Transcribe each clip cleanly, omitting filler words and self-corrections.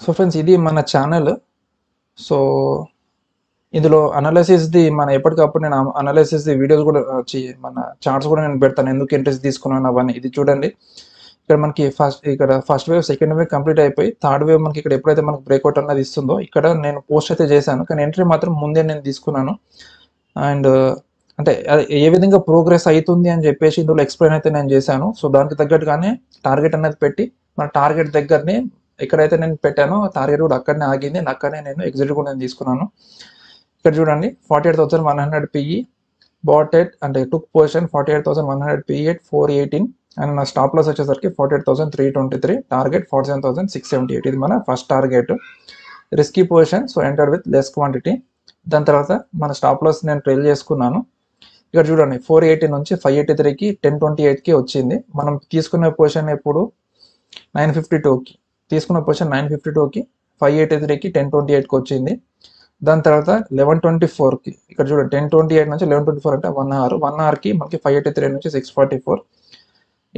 So friends, ఇది మన channel. So ఇందులో అనాలిసిస్ది మన ఎప్పటికప్పుడు నేను అనాలిసిస్ది వీడియోస్ కూడా మన చార్ట్స్ కూడా నేను పెడతాను, ఎందుకు ఎంట్రీస్ తీసుకున్నాను అవన్నీ. ఇది చూడండి, ఇక్కడ మనకి first wave second wave complete అయిపోయి థర్డ్ వేవ్ మనకి ఇక్కడ ఎప్పుడైతే మనకు బ్రేక్అవుట్ అన్నది ఇస్తుందో ఇక్కడ నేను పోస్ట్ అయితే చేశాను, కానీ ఎంట్రీ మాత్రం ముందే నేను తీసుకున్నాను. అండ్ అంటే అది ఏ విధంగా ప్రోగ్రెస్ అవుతుంది అని చెప్పేసి ఇందులో ఎక్స్ప్లెయిన్ అయితే నేను చేశాను. సో దానికి తగ్గట్టుగానే టార్గెట్ అనేది పెట్టి మన టార్గెట్ దగ్గరనే ఎక్కడైతే నేను పెట్టానో టార్గెట్ కూడా అక్కడనే ఆగింది, అక్కడనే నేను ఎగ్జిట్ కూడా నేను తీసుకున్నాను. ఇక్కడ చూడండి 48,100 పిఈ బాట్ ఎట్, అంటే టుక్ పొజిషన్ 48,100 పిఈ ఎట్ 418, అండ్ నా స్టాప్ లాస్ వచ్చేసరికి 48,323, టార్గెట్ 47,678. ఇది మన first target. Risky position, so entered with less quantity. దాని తర్వాత మన స్టాప్ లాస్ నేను ట్రైల్ చేసుకున్నాను. ఇక్కడ చూడండి 480 నుంచి 583కి 1028కి వచ్చింది. మనం తీసుకున్న పొజిషన్ ఎప్పుడు 952కి తీసుకున్న పొజిషన్ 952కి 583కి 1028కి వచ్చింది. దాని తర్వాత 1124కి ఇక్కడ చూడండి 1028 నుంచి 1124 అంటే 1 అవర్కి మనకి 583 నుంచి 644.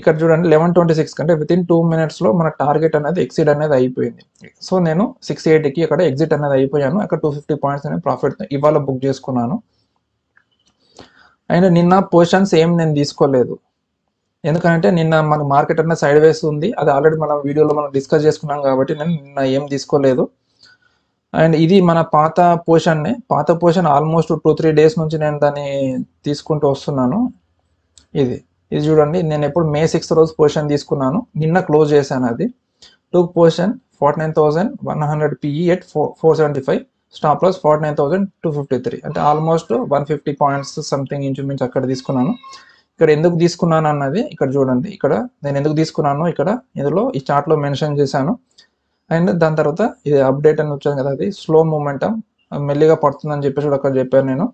ఇక్కడ చూడండి 1126 అంటే వితిన్ 2 minutesలో మన టార్గెట్ అనేది ఎక్సిడ్ అనేది అయిపోయింది. సో నేను 680కి అక్కడ ఎగ్జిట్ అనేది అయిపోయాను. అక్కడ 250 పాయింట్స్ అనేది ప్రాఫిట్ ఇవాళ బుక్ చేసుకున్నాను. అండ్ నిన్న పొజిషన్స్ ఏం నేను తీసుకోలేదు, ఎందుకంటే నిన్న మన మార్కెట్ అనేది సైడ్ వేస్ ఉంది, అది ఆల్రెడీ మన వీడియోలో మనం డిస్కస్ చేసుకున్నాం కాబట్టి నేను నిన్న ఏం తీసుకోలేదు. అండ్ ఇది మన పాత పొజిషన్ ఆల్మోస్ట్ 2-3 days నుంచి నేను దాన్ని తీసుకుంటూ వస్తున్నాను. ఇది చూడండి, నేను ఎప్పుడు May 6th రోజు పొజిషన్ తీసుకున్నాను, నిన్న క్లోజ్ చేశాను. అది took position 49,100 PE at 475, stop loss 49,253, అంటే ఆల్మోస్ట్ 150 పాయింట్స్ సంథింగ్ ఇంచుమించు అక్కడ తీసుకున్నాను. ఇక్కడ ఎందుకు తీసుకున్నాను అన్నది ఇక్కడ చూడండి, ఇక్కడ నేను ఎందుకు తీసుకున్నాను ఇక్కడ ఇందులో ఈ చార్ట్లో మెన్షన్ చేశాను. అండ్ దాని తర్వాత ఇది అప్డేట్ అని వచ్చాను కదా, అది స్లో మూమెంటం మెల్లిగా పడుతుందని చెప్పేసి కూడా అక్కడ చెప్పాను నేను.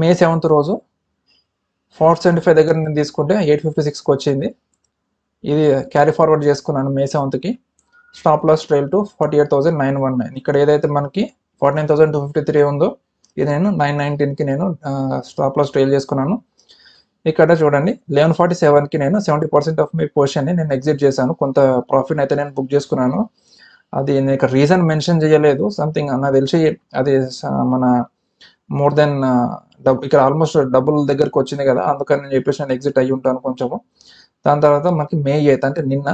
May 7th రోజు 475 దగ్గర నేను తీసుకుంటే 856కి వచ్చింది. ఇది క్యారీ ఫార్వర్డ్ చేసుకున్నాను May 7th. Stop loss trail to 48,919. ఇక్కడ ఏదైతే మనకి 49,253 ఉందో ఇది నేను 919కి నేను స్టాప్ లాస్ ట్రైల్ చేసుకున్నాను. ఇక్కడ చూడండి 1147కి నేను 70% ఆఫ్ మై పొజిషన్ని నేను ఎగ్జిట్ చేశాను, కొంత ప్రాఫిట్ అయితే నేను బుక్ చేసుకున్నాను. అది నేను ఇక్కడ రీజన్ మెన్షన్ చేయలేదు, సంథింగ్ నాకు తెలిసి అది మన మోర్ దెన్ ఇక్కడ ఆల్మోస్ట్ డబుల్ దగ్గరకు వచ్చింది కదా, అందుకని నేను చెప్పేసి నేను ఎగ్జిట్ అయ్యి ఉంటాను కొంచెము. దాని తర్వాత మనకి May 8th అంటే నిన్న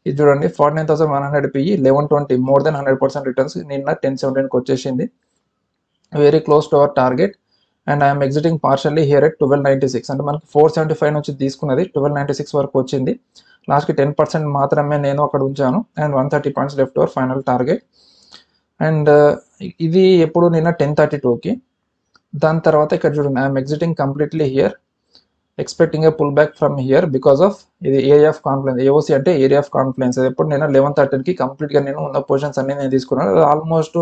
ఇది చూడండి 49,100 పిఈ 1120, మోర్ దెన్ 100% రిటర్న్స్ నిన్న 1017కి వచ్చేసింది, very close to our target. And I'm exiting partially here at 1296, అంటే మనకి 475 నుంచి తీసుకున్నది 1296 వరకు వచ్చింది. లాస్ట్కి 10% మాత్రమే నేను అక్కడ ఉంచాను, and 130 points left over final target. And ఇది ఎప్పుడు నిన్న 10:32కి. దాని తర్వాత ఇక్కడ చూడండి I'm exiting completely here, expecting a pull back from here because of ఇది ఏరియా ఆఫ్ కాన్ఫ్లుయెన్స్, ఏఓసి అంటే ఏరియా ఆఫ్ కాన్ఫ్లుయెన్స్. అది ఎప్పుడు నేను 11:13కి కంప్లీట్గా నేను ఉన్న పొజిషన్స్ అన్ని నేను తీసుకున్నాను. అది ఆల్మోస్ట్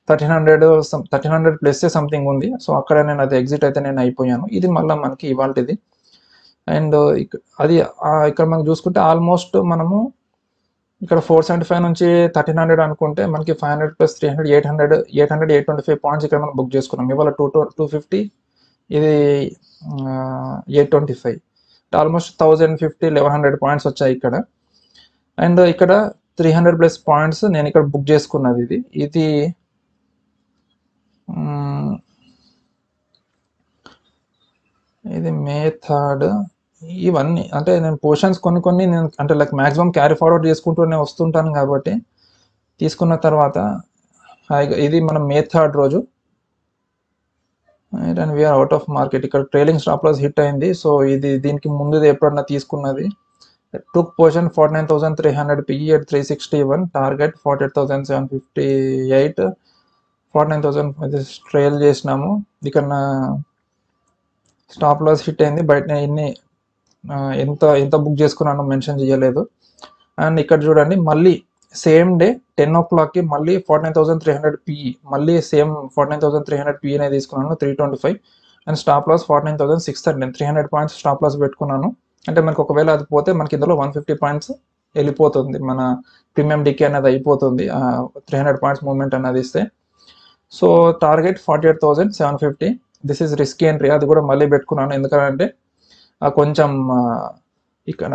1300 ప్లస్ సంథింగ్ ఉంది. సో అక్కడ నేను అది ఎగ్జిట్ అయితే నేను అయిపోయాను. ఇది మళ్ళీ మనకి ఇవాళది. అండ్ అది ఇక్కడ మనం చూసుకుంటే ఆల్మోస్ట్ మనము ఇక్కడ 475 నుంచి 1300 అనుకుంటే మనకి 500 + 300 825 పాయింట్స్ ఇక్కడ మనం బుక్ చేసుకున్నాం. ఇవాళ 250, ఇది 825, ఆల్మోస్ట్ 1050-1100 పాయింట్స్ వచ్చాయి ఇక్కడ. అండ్ ఇక్కడ 300+ పాయింట్స్ నేను ఇక్కడ బుక్ చేసుకున్నది. ఇది May 3rd. ఇవన్నీ అంటే నేను పొజిషన్స్ కొన్ని నేను అంటే లైక్ మ్యాక్సిమం క్యారీ ఫార్వర్డ్ చేసుకుంటూనే వస్తుంటాను కాబట్టి తీసుకున్న తర్వాత ఇది మనం May 3rd రోజు. And we are out of market. ఇక్కడ ట్రైలింగ్ స్టాప్ లాస్ హిట్ అయింది. సో ఇది దీనికి ముందుది ఎప్పుడన్నా తీసుకున్నది. Took position 49,300 PE at 361, target 48,758, 49,000 trail చేసినాము. ఇక్కడ నా స్టాప్ లాస్ హిట్ అయింది, బయట ఇన్ని ఎంత బుక్ చేసుకున్నానో మెన్షన్ చేయలేదు. అండ్ ఇక్కడ చూడండి మళ్ళీ సేమ్ డే 10 o'clockకి మళ్ళీ 49,300 పిఈ, మళ్ళీ సేమ్ 49,300 పిఈనే తీసుకున్నాను 325, and stop loss 49,630, 300 points stop loss పెట్టుకున్నాను. అంటే మనకు ఒకవేళ అది పోతే మనకి ఇందులో 150 పాయింట్స్ వెళ్ళిపోతుంది, మన ప్రీమియం డికే అనేది అయిపోతుంది 300 పాయింట్స్ మూవ్మెంట్ అనేది ఇస్తే. So target 48,750. This is risky entry, అది కూడా మళ్ళీ పెట్టుకున్నాను. ఎందుకంటే కొంచెం ఇక్కడ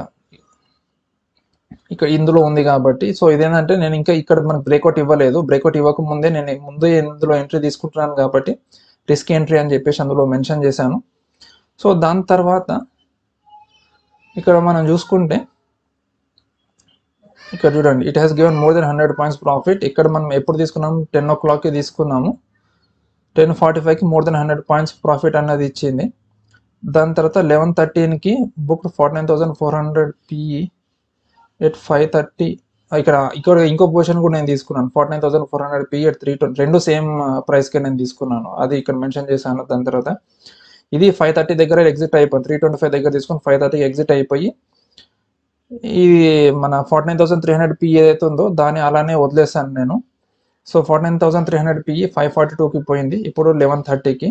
ఇక్కడ ఇందులో ఉంది కాబట్టి. సో ఇదేంటంటే నేను ఇంకా ఇక్కడ మనకు బ్రేక్అవుట్ ఇవ్వలేదు. బ్రేక్అవుట్ ఇవ్వకముందే నేను ముందే ఇందులో ఎంట్రీ తీసుకుంటున్నాను కాబట్టి రిస్క్ ఎంట్రీ అని చెప్పేసి అందులో మెన్షన్ చేశాను. సో దాని తర్వాత ఇక్కడ మనం చూసుకుంటే ఇక్కడ చూడండి, it has given more than 100 points profit. ఇక్కడ మనం ఎప్పుడు తీసుకున్నాము, 10 o'clockకి తీసుకున్నాము. 10:45కి మోర్ దెన్ 100 పాయింట్స్ ప్రాఫిట్ అన్నది ఇచ్చింది. దాని తర్వాత 11:13కి బుక్ 49,400 PE ఎట్ 5:30. ఇక్కడ ఇక్కడ ఇంకో పొజిషన్ కూడా నేను తీసుకున్నాను, 49,400 PE ఎట్ 320. రెండు సేమ్ ప్రైస్కే నేను తీసుకున్నాను, అది ఇక్కడ మెన్షన్ చేశాను. దాని తర్వాత ఇది 5:30 దగ్గర ఎగ్జిట్ అయిపోయింది. 325 దగ్గర తీసుకొని 5:30కి ఎగ్జిట్ అయిపోయి ఇది మన 49,300 PE ఏదైతే ఉందో దాన్ని అలానే వదిలేసాను నేను. సో 49,300 PE 542కి పోయింది. ఇప్పుడు 11:30కి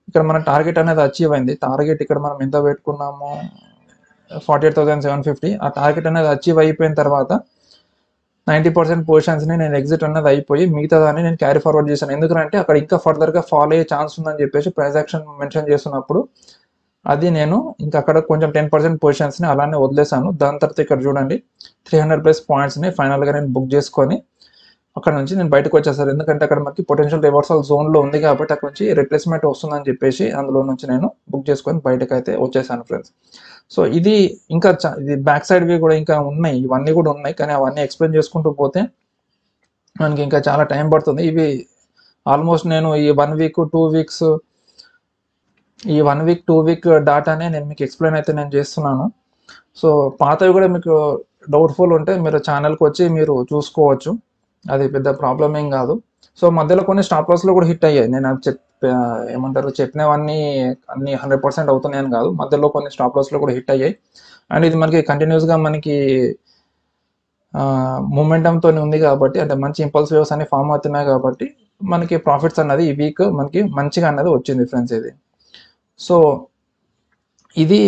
ఇక్కడ మన టార్గెట్ అనేది అచీవ్ అయింది. టార్గెట్ ఇక్కడ మనం ఎంత పెట్టుకున్నాము, 48,750. ఆ టార్గెట్ అనేది అచీవ్ అయిపోయిన తర్వాత 90% పొజిషన్స్ని నేను ఎగ్జిట్ అనేది అయిపోయి మిగతా దాన్ని నేను క్యారీ ఫార్వర్డ్ చేశాను. ఎందుకంటే అక్కడ ఇంకా ఫర్దర్గా ఫాలో అయ్యే ఛాన్స్ ఉందని చెప్పేసి ప్రైస్ యాక్షన్ మెన్షన్ చేస్తున్నప్పుడు అది నేను ఇంకా అక్కడ కొంచెం 10% పొజిషన్స్ని అలానే వదిలేసాను. దాని తర్వాత ఇక్కడ చూడండి 300+ పాయింట్స్ని ఫైనల్గా నేను బుక్ చేసుకొని అక్కడ నుంచి నేను బయటకు వచ్చేసాను. ఎందుకంటే అక్కడ మనకి పొటెన్షియల్ రివర్సల్ జోన్లో ఉంది కాబట్టి అక్కడ నుంచి రిప్లేస్మెంట్ వస్తుందని చెప్పేసి అందులో నుంచి నేను బుక్ చేసుకొని బయటకు అయితే వచ్చేసాను ఫ్రెండ్స్. సో ఇది ఇంకా ఇది బ్యాక్ సైడ్వి కూడా ఇంకా ఉన్నాయి, ఇవన్నీ కూడా ఉన్నాయి, కానీ అవన్నీ ఎక్స్ప్లెయిన్ చేసుకుంటూ పోతే మనకి ఇంకా చాలా టైం పడుతుంది. ఇవి ఆల్మోస్ట్ నేను ఈ 1 వీక్ 2 వీక్స్ ఈ 1 వీక్ 2 వీక్ డాటానే నేను మీకు ఎక్స్ప్లెయిన్ అయితే నేను చేస్తున్నాను. సో పాతవి కూడా మీకు డౌట్ఫుల్ ఉంటే మీరు ఛానల్కి వచ్చి మీరు చూసుకోవచ్చు, అది పెద్ద ప్రాబ్లం ఏం కాదు. సో మధ్యలో కొన్ని స్టాప్ లాస్లో కూడా హిట్ అయ్యాయి. నేను ఏమంటారు చెప్పినవన్నీ అన్ని 100% అవుతున్నాయని కాదు, మధ్యలో కొన్ని స్టాప్ లాస్లో కూడా హిట్ అయ్యాయి. అండ్ ఇది మనకి కంటిన్యూస్గా మనకి మూమెంటంతో ఉంది కాబట్టి, అంటే మంచి ఇంపల్స్ వేవ్స్ అన్ని ఫామ్ అవుతున్నాయి కాబట్టి మనకి ప్రాఫిట్స్ అన్నది ఈ వీక్ మనకి మంచిగా అన్నది వచ్చింది ఫ్రెండ్స్ ఇది. సో ఇది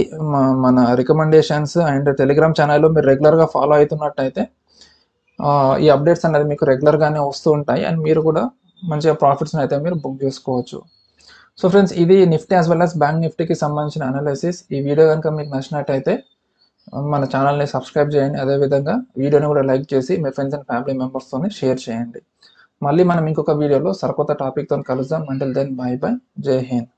మన రికమెండేషన్స్. అండ్ టెలిగ్రామ్ ఛానల్లో మీరు రెగ్యులర్గా ఫాలో అవుతున్నట్టయితే ఈ అప్డేట్స్ అనేది మీకు రెగ్యులర్గానే వస్తూ ఉంటాయి అండ్ మీరు కూడా మంచిగా ప్రాఫిట్స్ని అయితే మీరు బుక్ చేసుకోవచ్చు. సో ఫ్రెండ్స్, ఇది Nifty as well as bank నిఫ్టీకి సంబంధించిన అనాలిసిస్. ఈ వీడియో కనుక మీకు నచ్చినట్టయితే మన ఛానల్ని సబ్స్క్రైబ్ చేయండి. అదేవిధంగా వీడియోని కూడా లైక్ చేసి మీ ఫ్రెండ్స్ అండ్ ఫ్యామిలీ మెంబర్స్తో షేర్ చేయండి. మళ్ళీ మనం ఇంకొక వీడియోలో సరికొత్త టాపిక్తో కలుద్దాం. అంటిల్ దెన్ బై బై, జై హింద్.